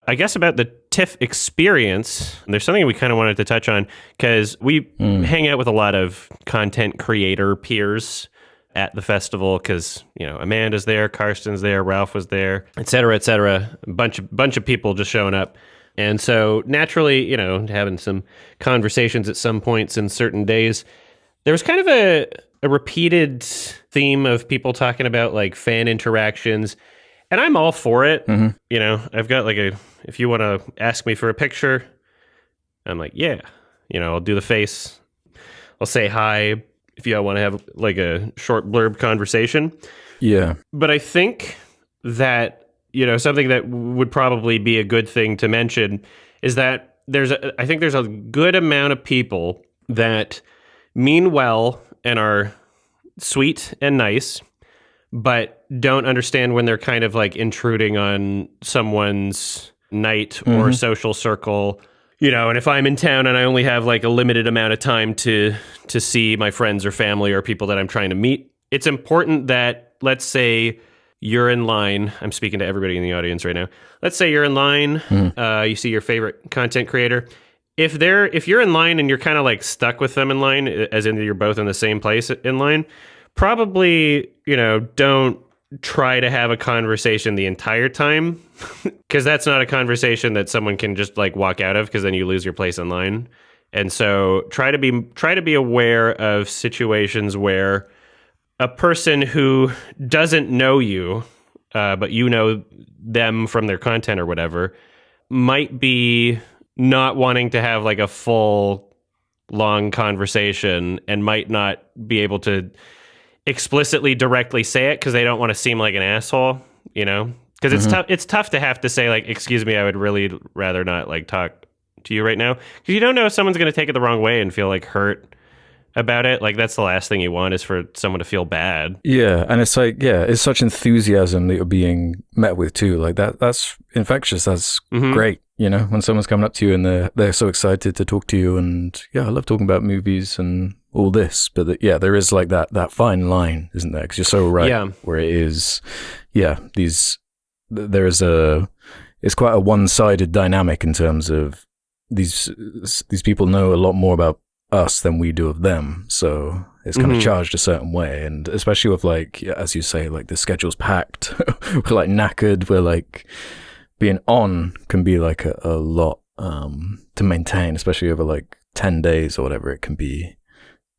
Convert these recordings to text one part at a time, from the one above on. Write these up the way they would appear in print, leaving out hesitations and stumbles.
I guess about the TIFF experience, there's something we kind of wanted to touch on because we hang out with a lot of content creator peers at the festival because, Amanda's there, Karsten's there, Ralph was there, et cetera, a bunch of people just showing up. And so naturally, having some conversations at some points in certain days, there was kind of a repeated theme of people talking about like fan interactions. And I'm all for it. I've got if you want to ask me for a picture, I'm like, yeah, I'll do the face. I'll say hi if you want to have like a short blurb conversation. Yeah. But I think that, something that would probably be a good thing to mention is that I think there's a good amount of people that mean well and are sweet and nice, but don't understand when they're kind of like intruding on someone's night or social circle, and if I'm in town and I only have like a limited amount of time to see my friends or family or people that I'm trying to meet, it's important that, let's say you're in line, I'm speaking to everybody in the audience right now. Let's say you're in line, you see your favorite content creator. If you're in line and you're kind of like stuck with them in line, as in you're both in the same place in line, probably, don't try to have a conversation the entire time because that's not a conversation that someone can just like walk out of because then you lose your place in line. And so try to be aware of situations where a person who doesn't know you, but you know them from their content or whatever, might be not wanting to have like a full long conversation and might not be able to explicitly directly say it because they don't want to seem like an asshole, because it's tough to have to say like, excuse me, I would really rather not like talk to you right now, because you don't know if someone's going to take it the wrong way and feel like hurt about it. Like that's the last thing you want, is for someone to feel bad. Yeah. And it's like, it's such enthusiasm that you're being met with too. Like that's infectious. That's great. When someone's coming up to you and they're so excited to talk to you, and I love talking about movies and all this, but there is like that fine line, isn't there? Because you're so right. Yeah. Where it is, it's quite a one-sided dynamic in terms of these people know a lot more about us than we do of them, so it's kind of charged a certain way. And especially with like, as you say, like the schedule's packed, we're like knackered, we're like being on can be like a lot to maintain, especially over like 10 days or whatever. It can be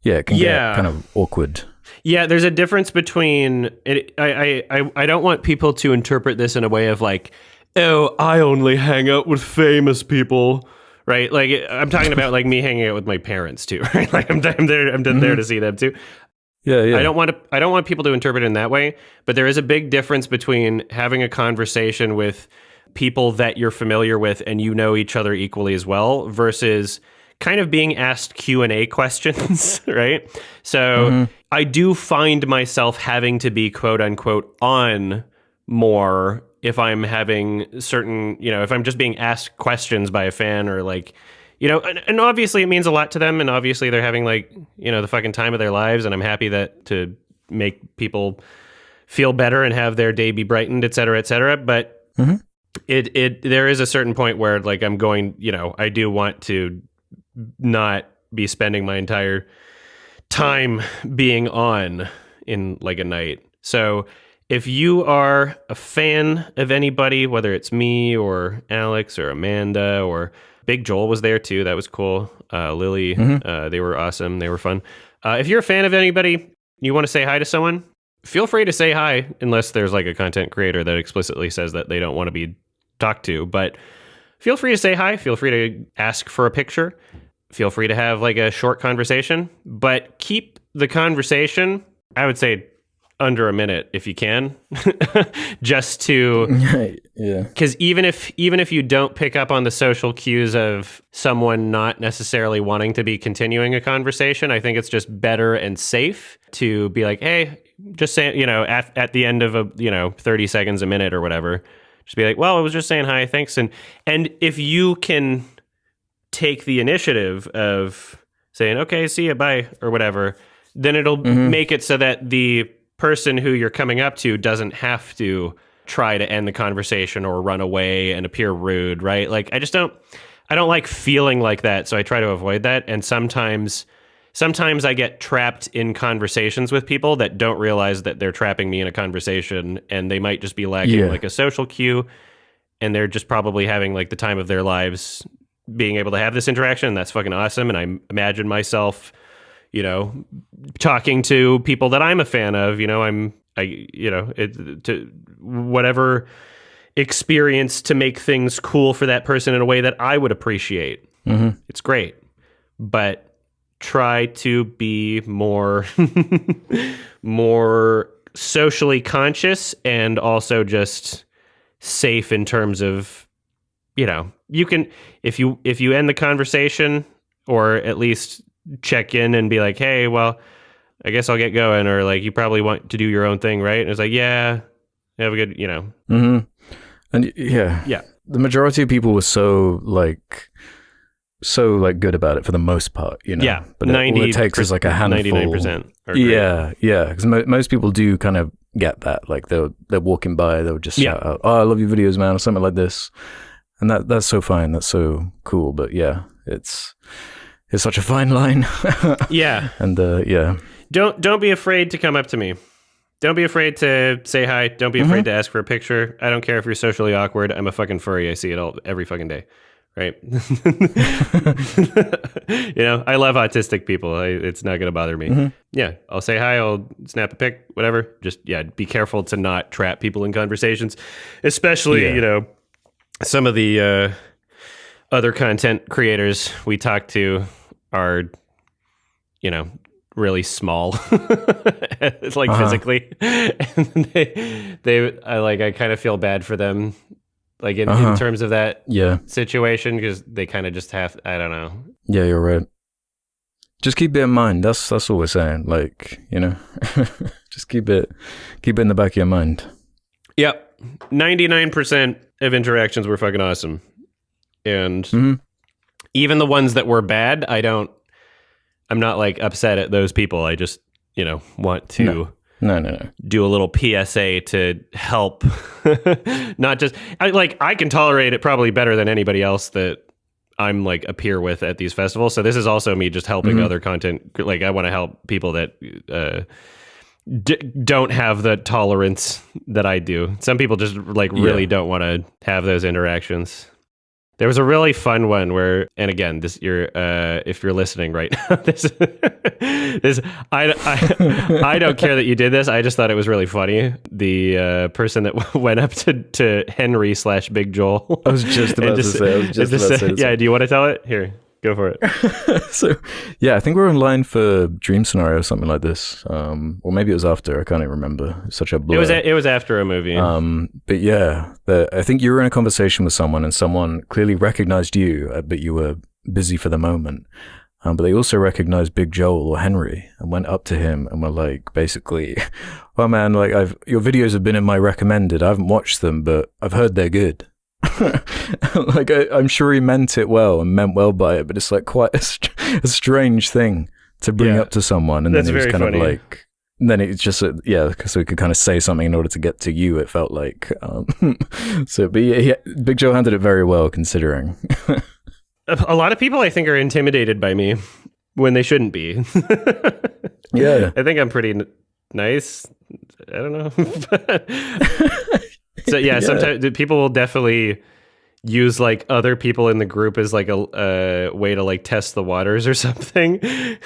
it can get kind of awkward. Yeah, there's a difference between it. I don't want people to interpret this in a way of like, oh, I only hang out with famous people, right? Like I'm talking about like me hanging out with my parents too, right? Like I'm there to see them too. Yeah. I don't want people to interpret it in that way, but there is a big difference between having a conversation with people that you're familiar with and you know each other equally as well, versus kind of being asked Q&A questions, right? So I do find myself having to be quote unquote on more if I'm having certain, if I'm just being asked questions by a fan or like, and obviously it means a lot to them, and obviously they're having like, the fucking time of their lives, and I'm happy that to make people feel better and have their day be brightened, et cetera, but there is a certain point where like I'm going, I do want to not be spending my entire time being on in like a night. So if you are a fan of anybody, whether it's me or Alex or Amanda, or Big Joel was there too, that was cool. Lily, they were awesome. They were fun. If you're a fan of anybody, you want to say hi to someone, feel free to say hi, unless there's like a content creator that explicitly says that they don't want to be talked to. But feel free to say hi. Feel free to ask for a picture. Feel free to have like a short conversation, but keep the conversation, I would say, under a minute if you can, just to, because even if you don't pick up on the social cues of someone not necessarily wanting to be continuing a conversation, I think it's just better and safe to be like, hey, just say, at the end of a 30 seconds, a minute or whatever, just be like, well, I was just saying hi, thanks. And if you can take the initiative of saying, okay, see you, bye, or whatever, then it'll make it so that the person who you're coming up to doesn't have to try to end the conversation or run away and appear rude, right? Like I don't like feeling like that, so I try to avoid that. And sometimes I get trapped in conversations with people that don't realize that they're trapping me in a conversation, and they might just be lacking like a social cue, and they're just probably having like the time of their lives being able to have this interaction. And that's fucking awesome. And I imagine myself, talking to people that I'm a fan of, to whatever experience to make things cool for that person in a way that I would appreciate. Mm-hmm. It's great, but try to be more more socially conscious, and also just safe in terms of, you can, if you end the conversation, or at least check in and be like, hey, well, I guess I'll get going, or like, you probably want to do your own thing, right? And it's like, yeah, have a good, Mm-hmm. And yeah, the majority of people were so good about it for the most part, Yeah, but all it takes is like a handful. 99%. Yeah, because most people do kind of get that. Like they're walking by, they'll just shout out, "Oh, I love your videos, man," or something like this, and that's so fine. That's so cool. But yeah, it's such a fine line. Yeah, and yeah. Don't be afraid to come up to me. Don't be afraid to say hi. Don't be afraid to ask for a picture. I don't care if you're socially awkward. I'm a fucking furry. I see it every fucking day. Right? I love autistic people. It's not going to bother me. Mm-hmm. Yeah, I'll say hi. I'll snap a pic, whatever. Just, be careful to not trap people in conversations, especially, some of the other content creators we talk to are, really small, it's like physically, and I kind of feel bad for them, like in terms of that situation, because they kind of just have, I don't know. Yeah, you're right. Just keep it in mind. That's all we're saying. Like, just keep it in the back of your mind. Yep. 99% of interactions were fucking awesome. And even the ones that were bad, I'm not like upset at those people. I just, want to no. do a little PSA to help. Not just, I can tolerate it probably better than anybody else that I'm like a peer with at these festivals. So this is also me just helping other content. Like I want to help people that don't have the tolerance that I do. Some people just really don't want to have those interactions. There was a really fun one where, and again, if you're listening right now, I don't care that you did this. I just thought it was really funny. The person that went up to Henry / Big Joel. I was just about to say. Yeah, do you want to tell it? Here, go for it. So, yeah, I think we were in line for Dream Scenario or something like this, or maybe it was after. I can't even remember. It's such a blur. It was after a movie. But yeah, I think you were in a conversation with someone, and someone clearly recognized you, but you were busy for the moment. But they also recognized Big Joel or Henry and went up to him and were like, basically, "Oh man, like your videos have been in my recommended. I haven't watched them, but I've heard they're good." Like I'm sure he meant it well and meant well by it, but it's like quite a strange thing to bring up to someone, and that's then it was kind funny. of like, and then it's just so he could kind of say something in order to get to you. It felt like so, but yeah, Big Joe handled it very well considering. A lot of people I think are intimidated by me when they shouldn't be. Yeah, I think I'm pretty nice. I don't know. So yeah, sometimes people will definitely use like other people in the group as like a way to like test the waters or something.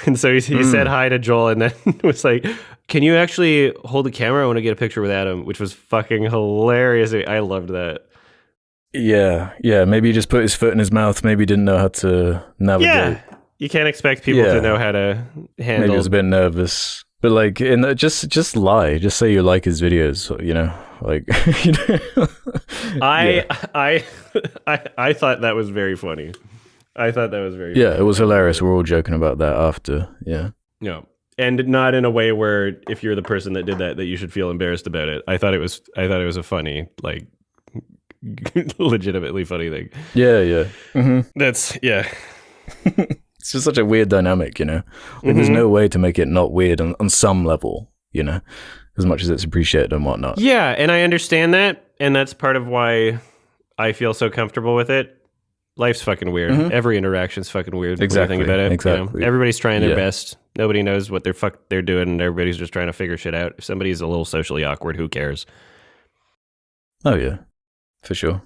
And so he said hi to Joel, and then was like, "Can you actually hold the camera? I want to get a picture with Adam," which was fucking hilarious. I loved that. Yeah. Maybe he just put his foot in his mouth. Maybe he didn't know how to navigate. Yeah, you can't expect people to know how to handle. Maybe he was a bit nervous, but like, just lie. Just say you like his videos. Like, I thought that was very funny. Yeah, it was hilarious. We're all joking about that after. Yeah. No. And not in a way where if you're the person that did that you should feel embarrassed about it. I thought it was a funny, like, legitimately funny thing. Yeah. Mm-hmm. That's, yeah. It's just such a weird dynamic, Like, there's no way to make it not weird on some level, as much as it's appreciated and whatnot. Yeah, and I understand that, and that's part of why I feel so comfortable with it. Life's fucking weird. Mhm. Every interaction's fucking weird. Exactly, When you think about it. exactly. Everybody's trying their Yeah. best. Nobody knows what they're doing, and everybody's just trying to figure shit out. If somebody's a little socially awkward, who cares? Oh yeah, for sure.